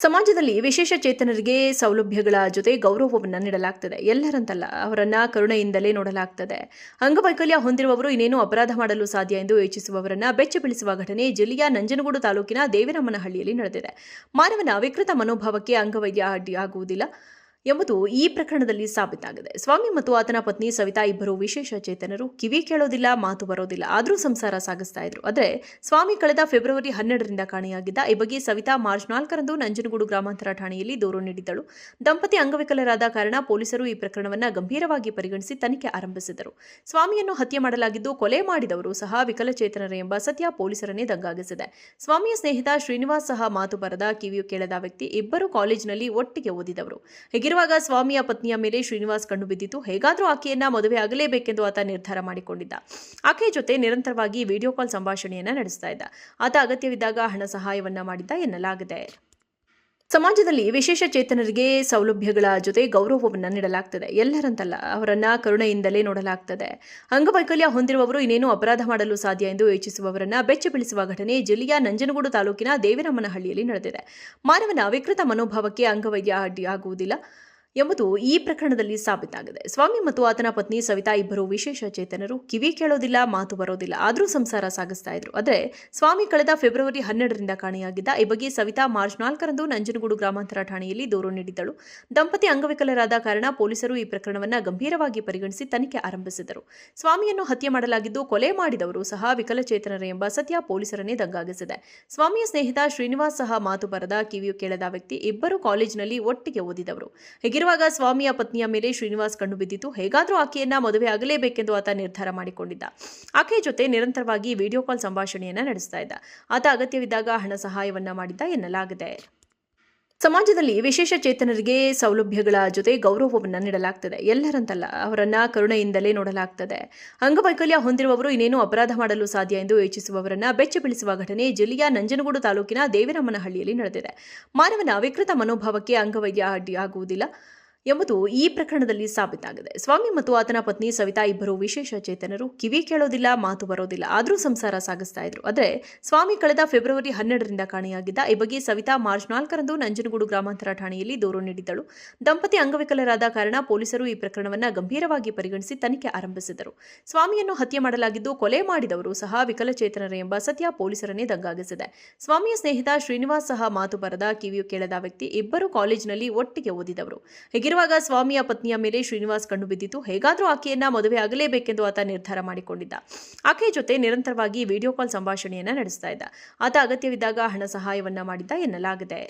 ಸಮಾಜದಲ್ಲಿ ವಿಶೇಷ ಚೇತನರಿಗೆ ಸೌಲಭ್ಯಗಳ ಜೊತೆ ಗೌರವವನ್ನು ನೀಡಲಾಗ್ತದೆ. ಎಲ್ಲರಂತಲ್ಲ, ಅವರನ್ನ ಕರುಣೆಯಿಂದಲೇ ನೋಡಲಾಗ್ತದೆ. ಅಂಗವೈಕಲ್ಯ ಹೊಂದಿರುವವರು ಇನ್ನೇನು ಅಪರಾಧ ಮಾಡಲು ಸಾಧ್ಯ ಎಂದು ಯೋಚಿಸುವವರನ್ನ ಬೆಚ್ಚಿ ಬೀಳಿಸುವ ಘಟನೆ ಜಿಲ್ಲೆಯ ನಂಜನಗೂಡು ತಾಲೂಕಿನ ದೇವಿರಮ್ಮನಹಳ್ಳಿಯಲ್ಲಿ ನಡೆದಿದೆ. ಮಾನವನ ವಿಕೃತ ಮನೋಭಾವಕ್ಕೆ ಅಂಗವೈದ್ಯ ಅಡ್ಡಿಯಾಗುವುದಿಲ್ಲ ಎಂಬುದು ಈ ಪ್ರಕರಣದಲ್ಲಿ ಸಾಬೀತಾಗಿದೆ. ಸ್ವಾಮಿ ಮತ್ತು ಆತನ ಪತ್ನಿ ಸವಿತಾ ಇಬ್ಬರು ವಿಶೇಷ ಚೇತನರು. ಕಿವಿ ಕೇಳೋದಿಲ್ಲ, ಮಾತು ಬರೋದಿಲ್ಲ, ಆದರೂ ಸಂಸಾರ ಸಾಗಿಸ್ತಾ ಇದ್ರು. ಆದರೆ ಸ್ವಾಮಿ ಕಳೆದ ಫೆಬ್ರವರಿ 12ರಿಂದ ಕಾಣೆಯಾಗಿದ್ದ. ಈ ಬಗ್ಗೆ ಸವಿತಾ ಮಾರ್ಚ್ 4ರಂದು ನಂಜನಗೂಡು ಗ್ರಾಮಾಂತರ ಠಾಣೆಯಲ್ಲಿ ದೂರು ನೀಡಿದ್ದಳು. ದಂಪತಿ ಅಂಗವಿಕಲರಾದ ಕಾರಣ ಪೊಲೀಸರು ಈ ಪ್ರಕರಣವನ್ನು ಗಂಭೀರವಾಗಿ ಪರಿಗಣಿಸಿ ತನಿಖೆ ಆರಂಭಿಸಿದರು. ಸ್ವಾಮಿಯನ್ನು ಹತ್ಯೆ ಮಾಡಲಾಗಿದ್ದು, ಕೊಲೆ ಮಾಡಿದವರು ಸಹ ವಿಕಲಚೇತನರೇ ಎಂಬ ಸತ್ಯ ಪೊಲೀಸರನ್ನೇ ದಂಗಾಗಿಸಿದೆ. ಸ್ವಾಮಿಯ ಸ್ನೇಹಿತ ಶ್ರೀನಿವಾಸ್ ಸಹ ಮಾತು ಬರದ, ಕಿವಿಯು ಕೇಳದ ವ್ಯಕ್ತಿ. ಇಬ್ಬರು ಕಾಲೇಜಿನಲ್ಲಿ ಒಟ್ಟಿಗೆ ಓದಿದವರು. ಹೀಗಿರುವಾಗ ಸ್ವಾಮಿಯ ಪತ್ನಿಯ ಮೇಲೆ ಶ್ರೀನಿವಾಸ್ ಕಣ್ಣು ಬಿದ್ದಿತ್ತು. ಹೇಗಾದರೂ ಆಕೆಯನ್ನ ಮದುವೆ ಆಗಲೇಬೇಕೆಂದು ಆತ ನಿರ್ಧಾರ ಮಾಡಿಕೊಂಡಿದ್ದ. ಆಕೆಯ ಜೊತೆ ನಿರಂತರವಾಗಿ ವಿಡಿಯೋ ಕಾಲ್ ಸಂಭಾಷಣೆಯನ್ನ ನಡೆಸ್ತಾ ಇದ್ದ. ಆತ ಅಗತ್ಯವಿದ್ದಾಗ ಹಣ ಸಹಾಯವನ್ನ ಮಾಡಿದ್ದ ಎನ್ನಲಾಗಿದೆ. ಸಮಾಜದಲ್ಲಿ ವಿಶೇಷ ಚೇತನರಿಗೆ ಸೌಲಭ್ಯಗಳ ಜೊತೆ ಗೌರವವನ್ನು ನೀಡಲಾಗ್ತದೆ. ಎಲ್ಲರಂತಲ್ಲ, ಅವರನ್ನ ಕರುಣೆಯಿಂದಲೇ ನೋಡಲಾಗ್ತದೆ. ಅಂಗವೈಕಲ್ಯ ಹೊಂದಿರುವವರು ಇನ್ನೇನು ಅಪರಾಧ ಮಾಡಲು ಸಾಧ್ಯ ಎಂದು ಯೋಚಿಸುವವರನ್ನ ಬೆಚ್ಚಿ ಬೀಳಿಸುವ ಘಟನೆ ಜಿಲ್ಲೆಯ ನಂಜನಗೂಡು ತಾಲೂಕಿನ ದೇವಿರಮ್ಮನಹಳ್ಳಿಯಲ್ಲಿ ನಡೆದಿದೆ. ಮಾನವನ ವಿಕೃತ ಮನೋಭಾವಕ್ಕೆ ಅಂಗವೈದ್ಯ ಅಡ್ಡಿಯಾಗುವುದಿಲ್ಲ ಎಂಬುದು ಈ ಪ್ರಕರಣದಲ್ಲಿ ಸಾಬೀತಾಗಿದೆ. ಸ್ವಾಮಿ ಮತ್ತು ಆತನ ಪತ್ನಿ ಸವಿತಾ ಇಬ್ಬರು ವಿಶೇಷ ಚೇತನರು. ಕಿವಿ ಕೇಳೋದಿಲ್ಲ, ಮಾತು ಬರೋದಿಲ್ಲ, ಆದರೂ ಸಂಸಾರ ಸಾಗಿಸ್ತಾ ಇದ್ರು. ಆದರೆ ಸ್ವಾಮಿ ಕಳೆದ ಫೆಬ್ರವರಿ 12ರಿಂದ ಕಾಣೆಯಾಗಿದ್ದ. ಈ ಬಗ್ಗೆ ಸವಿತಾ ಮಾರ್ಚ್ 4ರಂದು ನಂಜನಗೂಡು ಗ್ರಾಮಾಂತರ ಠಾಣೆಯಲ್ಲಿ ದೂರು ನೀಡಿದ್ದಳು. ದಂಪತಿ ಅಂಗವಿಕಲರಾದ ಕಾರಣ ಪೊಲೀಸರು ಈ ಪ್ರಕರಣವನ್ನು ಗಂಭೀರವಾಗಿ ಪರಿಗಣಿಸಿ ತನಿಖೆ ಆರಂಭಿಸಿದರು. ಸ್ವಾಮಿಯನ್ನು ಹತ್ಯೆ ಮಾಡಲಾಗಿದ್ದು, ಕೊಲೆ ಮಾಡಿದವರು ಸಹ ವಿಕಲಚೇತನರೇ ಎಂಬ ಸತ್ಯ ಪೊಲೀಸರನ್ನೇ ದಂಗಾಗಿಸಿದೆ. ಸ್ವಾಮಿಯ ಸ್ನೇಹಿತ ಶ್ರೀನಿವಾಸ್ ಸಹ ಮಾತು ಬರದ, ಕಿವಿಯು ಕೇಳದ ವ್ಯಕ್ತಿ. ಇಬ್ಬರು ಕಾಲೇಜಿನಲ್ಲಿ ಒಟ್ಟಿಗೆ ಓದಿದವರು. ಹೀಗಿರುವಾಗ ಸ್ವಾಮಿಯ ಪತ್ನಿಯ ಮೇಲೆ ಶ್ರೀನಿವಾಸ್ ಕಣ್ಣು ಬಿದ್ದಿತ್ತು. ಹೇಗಾದರೂ ಆಕೆಯನ್ನ ಮದುವೆ ಆಗಲೇಬೇಕೆಂದು ಆತ ನಿರ್ಧಾರ ಮಾಡಿಕೊಂಡಿದ್ದ. ಆಕೆಯ ಜೊತೆ ನಿರಂತರವಾಗಿ ವಿಡಿಯೋ ಕಾಲ್ ಸಂಭಾಷಣೆಯನ್ನ ನಡೆಸ್ತಾ ಇದ್ದ. ಆತ ಅಗತ್ಯವಿದ್ದಾಗ ಹಣ ಸಹಾಯವನ್ನ ಮಾಡಿದ್ದ ಎನ್ನಲಾಗಿದೆ. ಸಮಾಜದಲ್ಲಿ ವಿಶೇಷ ಚೇತನರಿಗೆ ಸೌಲಭ್ಯಗಳ ಜೊತೆ ಗೌರವವನ್ನು ನೀಡಲಾಗ್ತದೆ. ಎಲ್ಲರಂತಲ್ಲ, ಅವರನ್ನ ಕರುಣೆಯಿಂದಲೇ ನೋಡಲಾಗ್ತದೆ. ಅಂಗವೈಕಲ್ಯ ಹೊಂದಿರುವವರು ಇನ್ನೇನು ಅಪರಾಧ ಮಾಡಲು ಸಾಧ್ಯ ಎಂದು ಯೋಚಿಸುವವರನ್ನ ಬೆಚ್ಚಿ ಬೀಳಿಸುವ ಘಟನೆ ಜಿಲ್ಲೆಯ ನಂಜನಗೂಡು ತಾಲೂಕಿನ ದೇವಿರಮ್ಮನಹಳ್ಳಿಯಲ್ಲಿ ನಡೆದಿದೆ. ಮಾನವನ ವಿಕೃತ ಮನೋಭಾವಕ್ಕೆ ಅಂಗವೈದ್ಯ ಅಡ್ಡಿಯಾಗುವುದಿಲ್ಲ ಎಂಬುದು ಈ ಪ್ರಕರಣದಲ್ಲಿ ಸಾಬೀತಾಗಿದೆ. ಸ್ವಾಮಿ ಮತ್ತು ಆತನ ಪತ್ನಿ ಸವಿತಾ ಇಬ್ಬರು ವಿಶೇಷ ಚೇತನರು. ಕಿವಿ ಕೇಳೋದಿಲ್ಲ, ಮಾತು ಬರೋದಿಲ್ಲ, ಆದರೂ ಸಂಸಾರ ಸಾಗಿಸ್ತಾ ಇದ್ರು. ಆದರೆ ಸ್ವಾಮಿ ಕಳೆದ ಫೆಬ್ರವರಿ 12ರಿಂದ ಕಾಣೆಯಾಗಿದ್ದ. ಈ ಬಗ್ಗೆ ಸವಿತಾ ಮಾರ್ಚ್ 4ರಂದು ನಂಜನಗೂಡು ಗ್ರಾಮಾಂತರ ಠಾಣೆಯಲ್ಲಿ ದೂರು ನೀಡಿದ್ದಳು. ದಂಪತಿ ಅಂಗವಿಕಲರಾದ ಕಾರಣ ಪೊಲೀಸರು ಈ ಪ್ರಕರಣವನ್ನು ಗಂಭೀರವಾಗಿ ಪರಿಗಣಿಸಿ ತನಿಖೆ ಆರಂಭಿಸಿದರು. ಸ್ವಾಮಿಯನ್ನು ಹತ್ಯೆ ಮಾಡಲಾಗಿದ್ದು, ಕೊಲೆ ಮಾಡಿದವರು ಸಹ ವಿಕಲಚೇತನರೇ ಎಂಬ ಸತ್ಯ ಪೊಲೀಸರನ್ನೇ ದಂಗಾಗಿಸಿದೆ. ಸ್ವಾಮಿಯ ಸ್ನೇಹಿತ ಶ್ರೀನಿವಾಸ್ ಸಹ ಮಾತು ಬರದ, ಕಿವಿಯು ಕೇಳದ ವ್ಯಕ್ತಿ. ಇಬ್ಬರು ಕಾಲೇಜಿನಲ್ಲಿ ಒಟ್ಟಿಗೆ ಓದಿದವರು. ಹೀಗಿರುವಾಗ ಸ್ವಾಮಿಯ ಪತ್ನಿಯ ಮೇಲೆ ಶ್ರೀನಿವಾಸ್ ಕಣ್ಣು ಬಿದ್ದಿತ್ತು. ಹೇಗಾದರೂ ಆಕೆಯನ್ನ ಮದುವೆ ಆಗಲೇಬೇಕೆಂದು ಆತ ನಿರ್ಧಾರ ಮಾಡಿಕೊಂಡಿದ್ದ. ಆಕೆಯ ಜೊತೆ ನಿರಂತರವಾಗಿ ವಿಡಿಯೋ ಕಾಲ್ ಸಂಭಾಷಣೆಯನ್ನ ನಡೆಸ್ತಾ ಇದ್ದ. ಆತ ಅಗತ್ಯವಿದ್ದಾಗ ಹಣ ಸಹಾಯವನ್ನ ಮಾಡಿದ್ದ ಎನ್ನಲಾಗಿದೆ.